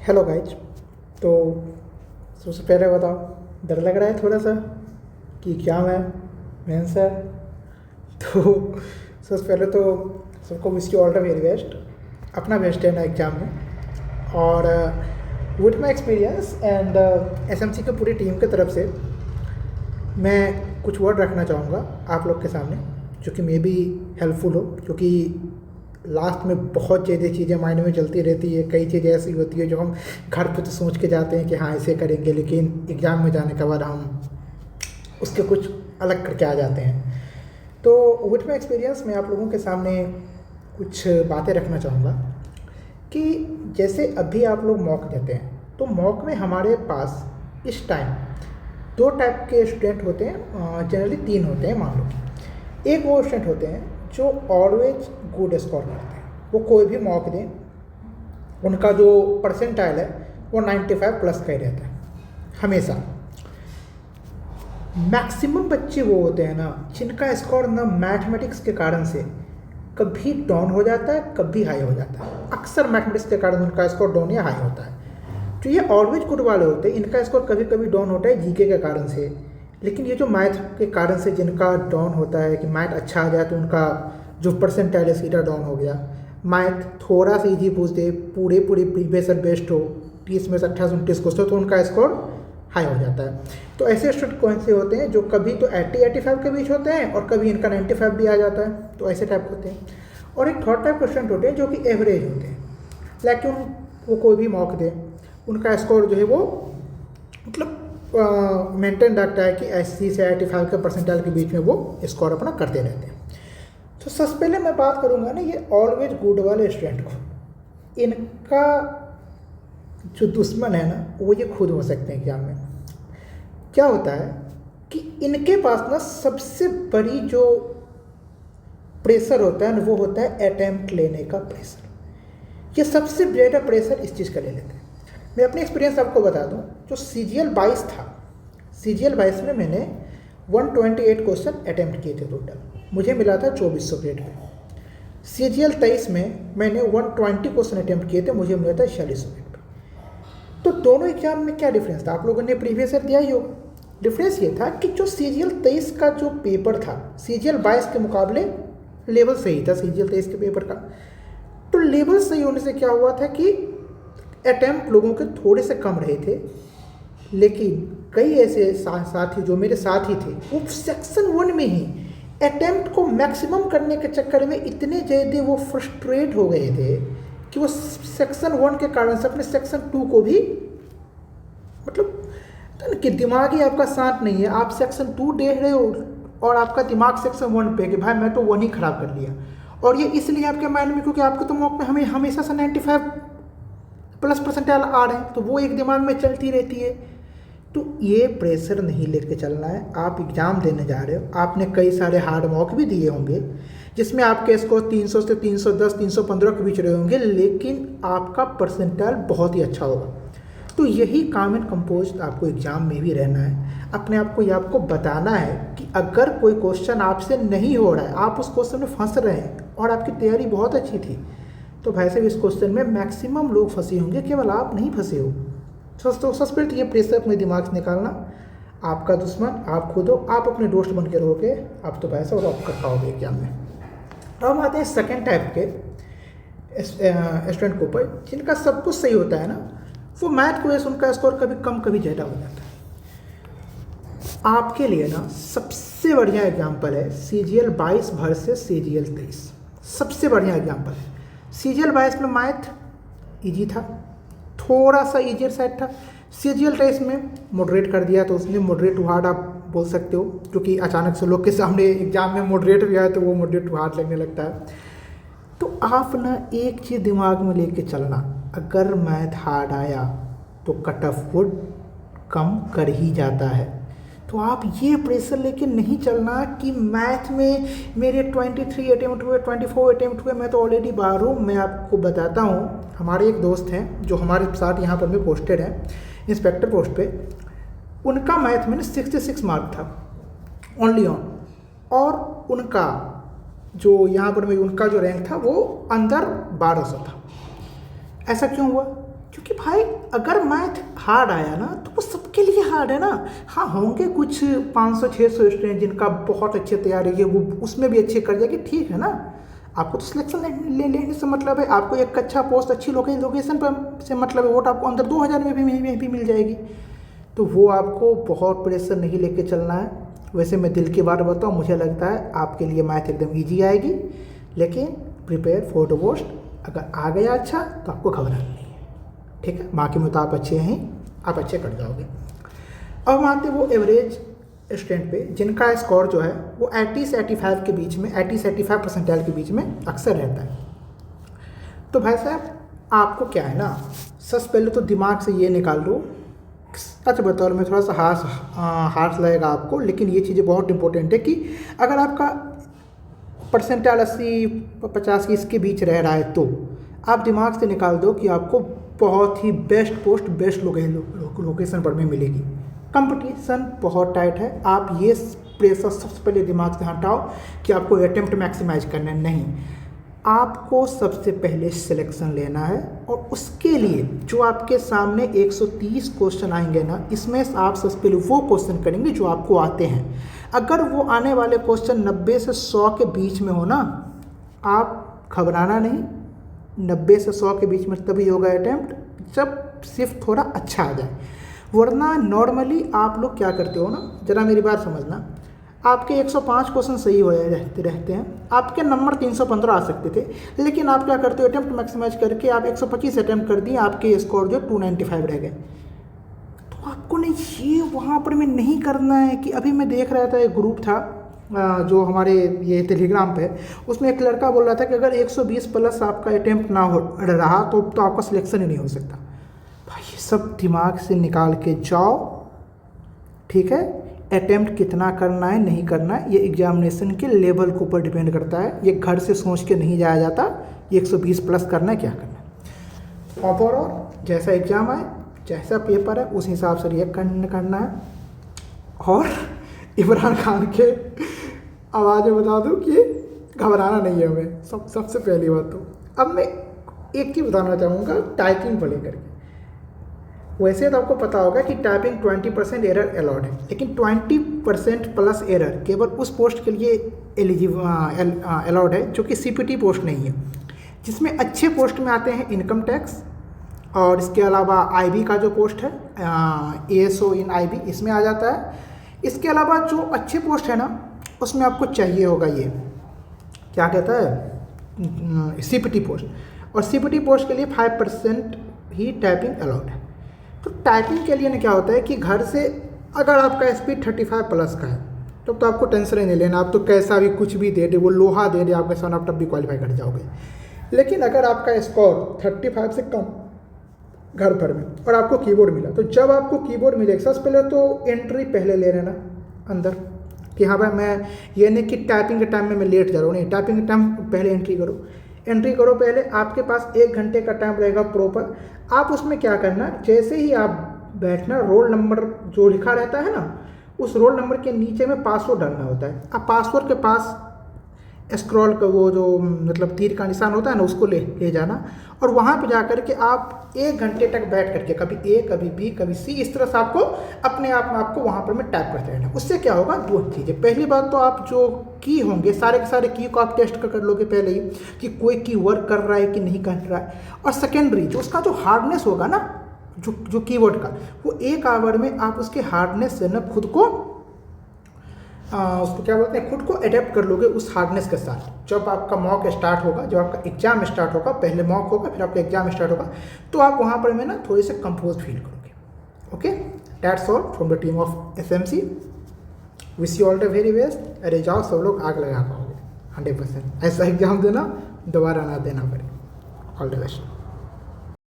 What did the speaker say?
Hello guys. तो सबसे पहले बताओ, डर लग रहा है थोड़ा सा कि एग्ज़ाम है, मेंस है। तो सबसे पहले तो सबको wish you all the very best. अपना बेस्ट है ना एग्ज़ाम में। और with my experience and SMC की पूरी टीम की तरफ से मैं कुछ वर्ड रखना चाहूँगा आप लोग के सामने, जो कि मे बी हेल्पफुल हो। क्योंकि लास्ट में बहुत ज़्यादा चीज़ें माइंड में चलती रहती है, कई चीज़ें ऐसी होती है जो हम घर पे तो सोच के जाते हैं कि हाँ ऐसे करेंगे, लेकिन एग्ज़ाम में जाने के बाद हम उसके कुछ अलग करके आ जाते हैं। तो विथ माई एक्सपीरियंस मैं आप लोगों के सामने कुछ बातें रखना चाहूँगा कि जैसे अभी आप लोग मॉक देते हैं, तो मॉक में हमारे पास इस टाइम दो टाइप के स्टूडेंट होते हैं, जनरली तीन होते हैं मान लो कि। एक वो स्टूडेंट होते हैं जो ऑलवेज गुड स्कोर करते हैं, वो कोई भी मॉक दें उनका जो परसेंटाइल है वो 95 प्लस का ही रहता है हमेशा। मैक्सिमम बच्चे वो होते हैं ना जिनका स्कोर ना मैथमेटिक्स के कारण से कभी डाउन हो जाता है, कभी हाई हो जाता है। अक्सर मैथमेटिक्स के कारण उनका स्कोर डाउन या हाई होता है। तो ये ऑलवेज गुड वाले होते हैं, इनका स्कोर कभी कभी डाउन होता है जीके के कारण से। लेकिन ये जो मैथ के कारण से जिनका डाउन होता है कि मैथ अच्छा आ जाए तो उनका जो परसेंटाइल है सीधा डाउन हो गया। मैथ थोड़ा सा ईजी पूछ दे, पूरे प्रीवियस और बेस्ट हो, 30 में से 28-29 क्वेश्चन, तो उनका स्कोर हाई हो जाता है। तो ऐसे स्टूडेंट कौन से होते हैं जो कभी तो 80-85 के बीच होते हैं और कभी इनका 95 भी आ जाता है, तो ऐसे टाइप होते हैं। और एक थर्ड टाइप के स्टूडेंट होते हैं जो कि एवरेज होते हैं, लेकिन वो कोई भी मॉक दे उनका स्कोर जो है वो मतलब मेंटेन रखता है कि 80 से 85 के परसेंटाइल के बीच में वो स्कोर अपना करते रहते हैं। तो सबसे पहले मैं बात करूँगा ना ये ऑलवेज गुड वाले स्टूडेंट को, इनका जो दुश्मन है ना वो ये खुद हो सकते हैं एग्जाम में। क्या होता है कि इनके पास ना सबसे बड़ी जो प्रेशर होता है ना वो होता है अटेम्प्ट लेने का प्रेशर। ये सबसे ज़्यादा प्रेशर इस चीज़ का ले लेते हैं। मैं अपनी एक्सपीरियंस आपको बता दूं, जो CGL 22 था, CGL 22 में मैंने 128 क्वेश्चन अटेम्प्ट किए थे टोटल, मुझे मिला था 2400 ग्रेड पे। CGL 23 में मैंने 120 क्वेश्चन अटेम्प्ट किए थे, मुझे मिला था 4600 ग्रेड पे। तो दोनों एग्जाम में क्या डिफरेंस था, आप लोगों ने प्रीवियस ईयर दिया ही होगा। डिफरेंस ये था कि जो CGL 23 का जो पेपर था CGL 22 के मुकाबले लेवल सही था CGL 23 के पेपर का। तो लेवल सही होने से क्या हुआ था कि अटैम्प्ट लोगों के थोड़े से कम रहे थे, लेकिन कई ऐसे साथी जो मेरे साथ ही थे वो सेक्शन 1 में ही अटैम्प्ट को मैक्सिमम करने के चक्कर में इतने ज़्यादा वो फ्रस्ट्रेट हो गए थे कि वो सेक्शन 1 के कारण से अपने सेक्शन 2 को भी मतलब कि दिमाग ही आपका शांत नहीं है, आप सेक्शन 2 देख रहे हो और आपका दिमाग सेक्शन 1 पे कि भाई मैं तो 1 ही खराब कर लिया। और ये इसलिए आपके माइंड में क्योंकि आपको तो मॉक में हमें हमेशा से 95 प्लस परसेंटाइल आ रहे हैं, तो वो एक दिमाग में चलती रहती है। तो ये प्रेशर नहीं लेके चलना है। आप एग्ज़ाम देने जा रहे हो, आपने कई सारे हार्ड मॉक भी दिए होंगे जिसमें आपके स्कोर 300 से 310 315 के बीच रहे होंगे, लेकिन आपका परसेंटाइल बहुत ही अच्छा होगा। तो यही काम एंड कंपोज आपको एग्ज़ाम में भी रहना है। अपने आप को ये आपको बताना है कि अगर कोई क्वेश्चन आपसे नहीं हो रहा है, आप उस क्वेश्चन में फंस रहे हैं और आपकी तैयारी बहुत अच्छी थी, तो भाई साहब इस क्वेश्चन में मैक्सिमम लोग फंसे होंगे, केवल आप नहीं फंसे हो। तो सबसे पहले ये प्रेशर अपने दिमाग से निकालना। आपका दुश्मन आप खुद हो, आप अपने दोस्त बन के रहोगे, आप तो पैसा और आप कर पाओगे एग्जाम में। अब हम आते हैं सेकेंड टाइप के स्टूडेंट के ऊपर जिनका सब कुछ सही होता है ना, वो मैथ को वजह उनका स्कोर कभी कम कभी ज़्यादा हो जाता है। आपके लिए ना सबसे बढ़िया एग्जाम्पल है CGL 22 वर्सेस CGL 23। सबसे बढ़िया एग्जाम्पल है। CGL 22 में मैथ इजी था, थोड़ा सा ईजियर साइड था। CGL 23 में मॉडरेट कर दिया, तो उसने मॉडरेट टू हार्ड आप बोल सकते हो, क्योंकि अचानक से लोग के सामने एग्जाम में मॉडरेट भी आया तो वो मॉडरेट टू हार्ड लगने लगता है। तो आप ना एक चीज़ दिमाग में लेके चलना, अगर मैथ हार्ड आया तो कट ऑफ वुड कम कर ही जाता है। तो आप ये प्रेशर लेके नहीं चलना कि मैथ में मेरे 23 अटेम्प्ट हुए, 24 अटेम्प्ट हुए, मैं तो ऑलरेडी बाहर हूँ। मैं आपको बताता हूँ, हमारे एक दोस्त हैं जो हमारे साथ यहाँ पर भी पोस्टेड हैं इंस्पेक्टर पोस्ट पे, उनका मैथ में 66 मार्क था ओनली ऑन, और उनका जो यहाँ पर में उनका जो रैंक था वो अंदर 1200 था। ऐसा क्यों हुआ? क्योंकि भाई अगर मैथ हार्ड आया ना तो वो सबके लिए हार्ड है ना। हाँ, होंगे कुछ 500-600 स्टूडेंट जिनका बहुत अच्छे तैयारी है, वो उसमें भी अच्छे कर जाएगी, ठीक है ना। आपको तो सिलेक्शन लेने से मतलब है, आपको एक अच्छा पोस्ट अच्छी लोकेशन पर से मतलब है, वोट आपको अंदर 2000 में भी मिल जाएगी। तो वो आपको बहुत प्रेशर नहीं लेके चलना है। वैसे मैं दिल की बात बताऊँ, मुझे लगता है आपके लिए मैथ एकदम ईजी आएगी, लेकिन प्रिपेयर फॉर द वर्स्ट। अगर आ गया अच्छा तो आपको घबराना नहीं है, ठीक है। बाकी में तो आप अच्छे हैं, आप अच्छे कर जाओगे। अब मानते वो एवरेज स्टूडेंट पे जिनका स्कोर जो है वो 80 से 85 के बीच में, 80 से 85 परसेंटाइल के बीच में अक्सर रहता है। तो भाई साहब आपको क्या है ना, सबसे पहले तो दिमाग से ये निकाल लो, सच बताओ मैं थोड़ा सा हार्श लगेगा आपको, लेकिन ये चीज़ें बहुत इंपॉर्टेंट है कि अगर आपका परसेंटाइल 80-50 इसके बीच रह रहा है तो आप दिमाग से निकाल दो कि आपको बहुत ही बेस्ट पोस्ट बेस्ट लोकेशन पर में मिलेगी। कंपटीशन बहुत टाइट है। आप ये प्रेशर सबसे पहले दिमाग से हटाओ कि आपको अटेम्प्ट मैक्सिमाइज करना है, नहीं, आपको सबसे पहले सिलेक्शन लेना है। और उसके लिए जो आपके सामने 130 क्वेश्चन आएंगे ना, इसमें आप सबसे पहले वो क्वेश्चन करेंगे जो आपको आते हैं। अगर वो आने वाले क्वेश्चन 90 से 100 के बीच में हो ना, आप घबराना नहीं, 90 से 100 के बीच में तभी होगा अटैम्प्ट जब सिर्फ थोड़ा अच्छा आ जाए। वरना नॉर्मली आप लोग क्या करते हो ना, ज़रा मेरी बात समझना, आपके 105 क्वेश्चन सही हो रहते हैं, आपके नंबर 315 आ सकते थे, लेकिन आप क्या करते हो, अटैम्प्ट मैक्सिमाइज करके आप 125 अटैम्प्ट कर दिए, आपके स्कोर जो 295 रह गए। तो आपको नहीं, ये वहाँ पर में नहीं करना है कि अभी मैं देख रहा था, एक ग्रुप था जो हमारे ये टेलीग्राम पे, उसमें एक लड़का बोल रहा था कि अगर 120 प्लस आपका अटैम्प्ट ना हो रहा तो आपका सिलेक्शन ही नहीं हो सकता। भाई ये सब दिमाग से निकाल के जाओ, ठीक है। अटैम्प्ट कितना करना है नहीं करना है ये एग्जामिनेशन के लेवल के ऊपर डिपेंड करता है, ये घर से सोच के नहीं जाया जाता ये 120 प्लस करना है क्या करना है। ओवरऑल जैसा एग्ज़ाम आए, जैसा पेपर है, उस हिसाब से रिएक्ट करना है। और इमरान खान के आवाज़ में बता दूं कि घबराना नहीं है हमें, सबसे पहली बात तो। अब मैं एक चीज़ बताना चाहूँगा टाइपिंग को लेकर के। वैसे तो आपको पता होगा कि टाइपिंग 20% एरर अलाउड है, लेकिन 20% प्लस एरर केवल उस पोस्ट के लिए अलाउड है जो कि CPT पोस्ट नहीं है, जिसमें अच्छे पोस्ट में आते हैं इनकम टैक्स, और इसके अलावा IB का जो पोस्ट है ASO इन IB इसमें आ जाता है। इसके अलावा जो अच्छे पोस्ट है ना, उसमें आपको चाहिए होगा ये क्या कहता है CPT पोस्ट, और CPT पोस्ट के लिए 5% ही टाइपिंग अलाउड है। तो टाइपिंग के लिए ना क्या होता है कि घर से अगर आपका स्पीड 35 प्लस का है तो आपको टेंशन नहीं लेना, आप तो कैसा भी कुछ भी दे दे, वो लोहा दे दे आपके सामने, आप तब भी क्वालिफाई कर जाओगे। लेकिन अगर आपका स्कोर 35 से कम घर पर में और आपको कीबोर्ड मिला, तो जब आपको कीबोर्ड मिलेगा सबसे पहले तो एंट्री पहले ले लेना अंदर कि हाँ भाई मैं ये नहीं कि टाइपिंग के टाइम में मैं लेट जा रहा हूँ, नहीं, टाइपिंग के टाइम पहले एंट्री करो पहले। आपके पास 1 घंटे का टाइम रहेगा प्रॉपर। आप उसमें क्या करना, जैसे ही आप बैठना, रोल नंबर जो लिखा रहता है ना, उस रोल नंबर के नीचे में पासवर्ड डालना होता है। आप पासवर्ड के पास स्क्रॉल का वो जो मतलब तीर का निशान होता है ना, उसको ले जाना, और वहाँ पे जाकर के आप 1 घंटे तक बैठ करके कभी A कभी B कभी C इस तरह से आपको अपने आप में आपको वहाँ पर में टाइप करते रहना। उससे क्या होगा, 2 चीज़ें। पहली बात तो आप जो की होंगे सारे के सारे की को आप टेस्ट कर लोगे पहले ही कि कोई की वर्क कर रहा है कि नहीं कर रहा है। और सेकेंडरी जो उसका जो हार्डनेस होगा ना, जो कीबोर्ड का, वो 1 आवर में आप उसके हार्डनेस से ना खुद को उसको क्या बोलते हैं, खुद को अडेप्ट कर लोगे उस हार्डनेस के साथ। जब आपका मॉक स्टार्ट होगा, जब आपका एग्जाम स्टार्ट होगा, पहले मॉक होगा फिर आपका एग्जाम स्टार्ट होगा, तो आप वहाँ पर में ना थोड़े से कंपोज फील करोगे। Okay, that's all from the team of SMC। Wish you all the very best. अरे जाओ सब लोग आग लगा पाओगे 100%। ऐसा एग्जाम देना, दोबारा ना देना पड़े। All the best.